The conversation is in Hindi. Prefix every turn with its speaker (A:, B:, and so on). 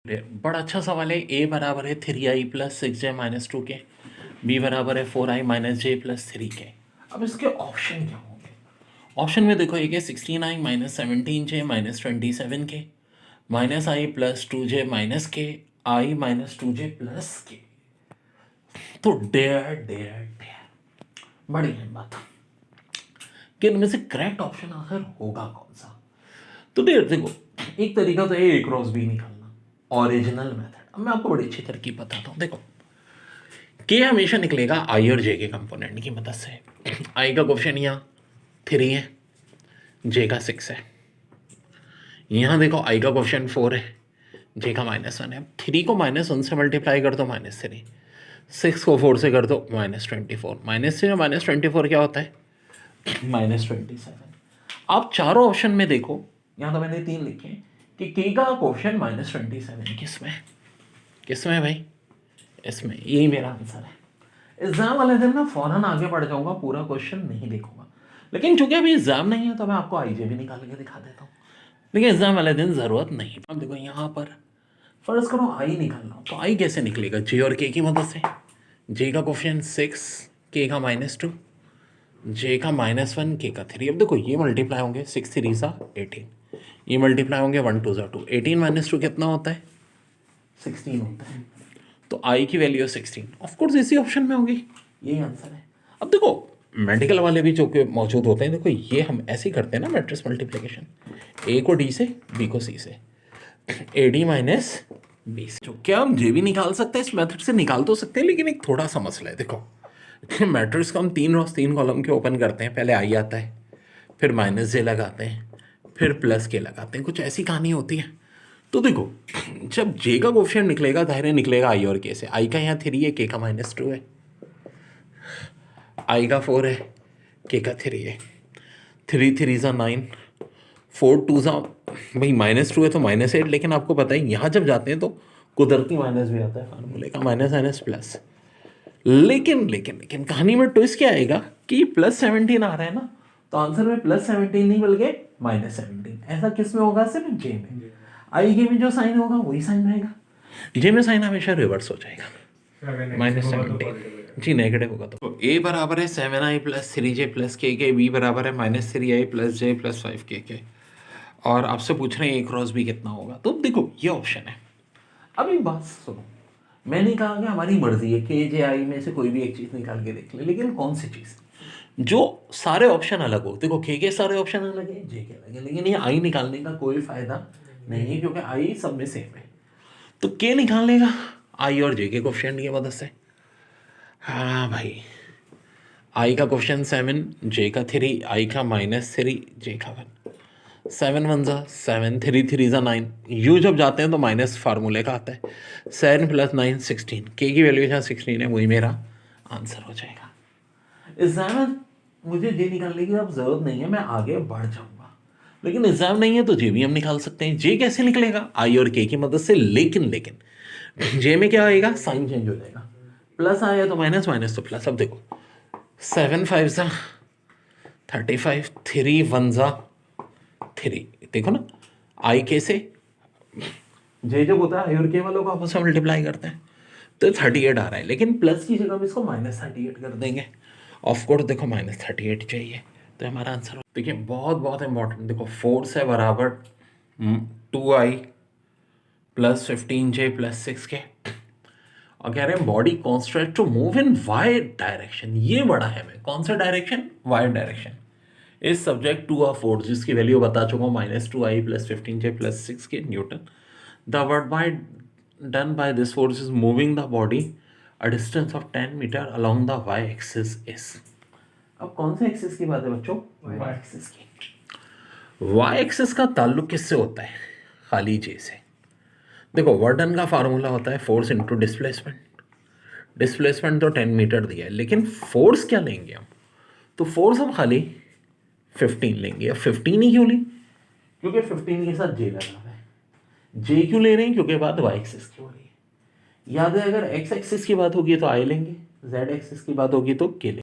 A: बड़ा अच्छा सवाल है। ए बराबर है 3i प्लस 6j माइनस 2 के, बी बराबर है 4i माइनस जे प्लस 3 के। अब इसके ऑप्शन क्या होंगे? ऑप्शन में देखो, एक है 16i माइनस 17j माइनस 27 के, माइनस आई प्लस 2j माइनस के, आई माइनस 2j प्लस के। तो डेयर डेयर डेयर बड़ी है बात कि इनमें से करेक्ट ऑप्शन आखिर होगा कौन सा। तो डेयर देखो, एक तरीका तो है ए क्रॉस बी निकालना, ओरिजिनल मेथड। अब मैं आपको बड़ी अच्छी तरकीब बताता हूँ। देखो, के हमेशा निकलेगा आई और जे के कंपोनेंट की मदद से। आई का क्वेश्चन यहाँ 3 है, जे का 6 है। यहाँ देखो, आई का क्वेश्चन 4 है, जे का -1 है। 3 को -1 से मल्टीप्लाई कर दो -3, 6 को 4 से कर दो -24, -3 और -24 क्या होता है? -27। आप चारों ऑप्शन में देखो, यहाँ तो मैंने 3 लिखे हैं कि के का क्वेश्चन -27 किसमें? किसमें भाई? इसमें। यही मेरा आंसर है। एग्जाम वाले दिन ना फौरन आगे बढ़ जाऊंगा, पूरा क्वेश्चन नहीं देखूंगा, लेकिन चूंकि अभी एग्जाम नहीं है तो मैं आपको आईजे भी निकाल के दिखा देता हूँ, लेकिन एग्जाम वाले दिन जरूरत नहीं। अब देखो, यहाँ पर फर्ज करो आई निकालना हो, तो आई कैसे निकलेगा? जे और के की मदद से। जे का क्वेश्चन 6, के का -2, जे का -1, के का 3। अब देखो, ये मल्टीप्लाई होंगे, 6 3 सा 18, ये मल्टीप्लाई होंगे 1 2 2, 18 - 2 कितना होता है? 16 होता है। तो आई की वैल्यू 16, ऑफकोर्स इसी ऑप्शन में होगी, यही आंसर है। अब देखो, मेडिकल वाले भी जो कि मौजूद होते हैं, देखो ये हम ऐसे ही करते हैं ना मैट्रिक्स मल्टीप्लिकेशन, ए को डी से, बी को सी से, ए डी माइनस बी से। जो क्या हम जे भी निकाल सकते हैं, इस मेथड से निकाल तो सकते हैं, लेकिन एक थोड़ा सा मसला है। देखो, मैट्रिक्स को हम 3 रोज 3 कॉलम के ओपन करते हैं, पहले आई आता है, फिर माइनस जे लगाते हैं, फिर प्लस के लगाते हैं, कुछ ऐसी कहानी होती है। तो देखो, जब जे का कोफिशिएंट निकलेगा, दायरे निकलेगा आई और के से। आई का यहाँ 3 है, के का -2 है, आई का 4 है, के का 3 है। 3 3 ज़ा 9, 4 2 ज़ा भाई -2 है तो -8, लेकिन आपको पता है यहाँ जब जाते हैं तो कुदरती माइनस भी आता है फार्मूले का, माइनस प्लस। लेकिन कहानी में ट्विस्ट क्या आएगा कि +17 आ रहा है ना, तो आंसर में +17 नहीं बल्कि -17। ऐसा किस में होगा? सिर्फ जे में। आई के में जो साइन होगा वही साइन रहेगा, जे में साइन हमेशा रिवर्स हो जाएगा, -17। जी, नेगेटिव होगा तो ए बराबर है 7i प्लस 3j प्लस के, बी बराबर है -3i प्लस जे प्लस 5 के। और आपसे पूछ रहे हैं ए क्रॉस बी कितना होगा। तो देखो, ये ऑप्शन है। अब एक बात सुनो, मैंने कहा कि हमारी मर्जी है, के जे आई में से कोई भी एक चीज़ निकाल के देख ले, लेकिन कौन सी चीज़ जो सारे ऑप्शन अलग हो। देखो, के सारे ऑप्शन अलग है, जे के अलग है, लेकिन ये आई निकालने का कोई फायदा नहीं है, क्योंकि आई सब में सेम है। तो के निकालने का आई और जे के कोफिशिएंट की मदद से। हाँ भाई, आई का क्वेश्चन 7, जे का 3, आई का -3, जे का 1। 7 1 ज़ा 7, 3 3 ज़ा 9। यू जब जाते हैं तो माइनस फार्मूले का आता है। 7 + 9 16, के की वैल्यू जहाँ 16 है वही मेरा आंसर हो जाएगा। एग्जाम में मुझे जे निकालने की अब ज़रूरत नहीं है, मैं आगे बढ़ जाऊंगा, लेकिन एग्जाम नहीं है तो जे भी हम निकाल सकते हैं। जे कैसे निकलेगा? आई और के की मदद से। लेकिन जे में क्या आएगा? साइन चेंज हो जाएगा, प्लस आया तो माइनस, माइनस तो प्लस। अब देखो, 7 5 ज़ा 35, 3 1 ज़ा 3। देखो ना, आई के से जे जब होता है आई और के वालों को आपस में मल्टीप्लाई करते हैं तो 38 आ रहा है, लेकिन प्लस की जगह हम इसको -38 कर देंगे। ऑफकोर्स देखो, -38 चाहिए, तो हमारा आंसर। देखिए, बहुत बहुत इंपॉर्टेंट। देखो, 4 से बराबर 2i plus 15j plus 6k, और कह रहे हैं body constrained to move in Y direction. ये बड़ा है, मैं कौन सा direction? Y direction. Is subject to a force जिसकी वैल्यू बता चुका हूँ, -2i plus 15j plus 6k newton. The work by done by this force is moving the body a distance of 10 metre along the Y axis is. अब कौन से एक्सिस की बात है बच्चों? वाई एक्सिस की। वाई एक्सिस का ताल्लुक किससे होता है? खाली जे से। देखो, वर्क डन का फार्मूला होता है फोर्स इनटू डिस्प्लेसमेंट। डिस्प्लेसमेंट तो 10 मीटर दिया है, लेकिन फोर्स क्या लेंगे हम? तो फोर्स हम खाली 15 लेंगे। अब 15 ही क्यों ली? क्योंकि 15 के साथ जे लगा हुआ है। जे क्यों ले रहे हैं? क्योंकि बात वाई एक्सिस की हो रही है। याद है, अगर एक्स एक्सिस की बात होगी तो आई लेंगे, जेड एक्सिस की बात होगी तो के लेंगे।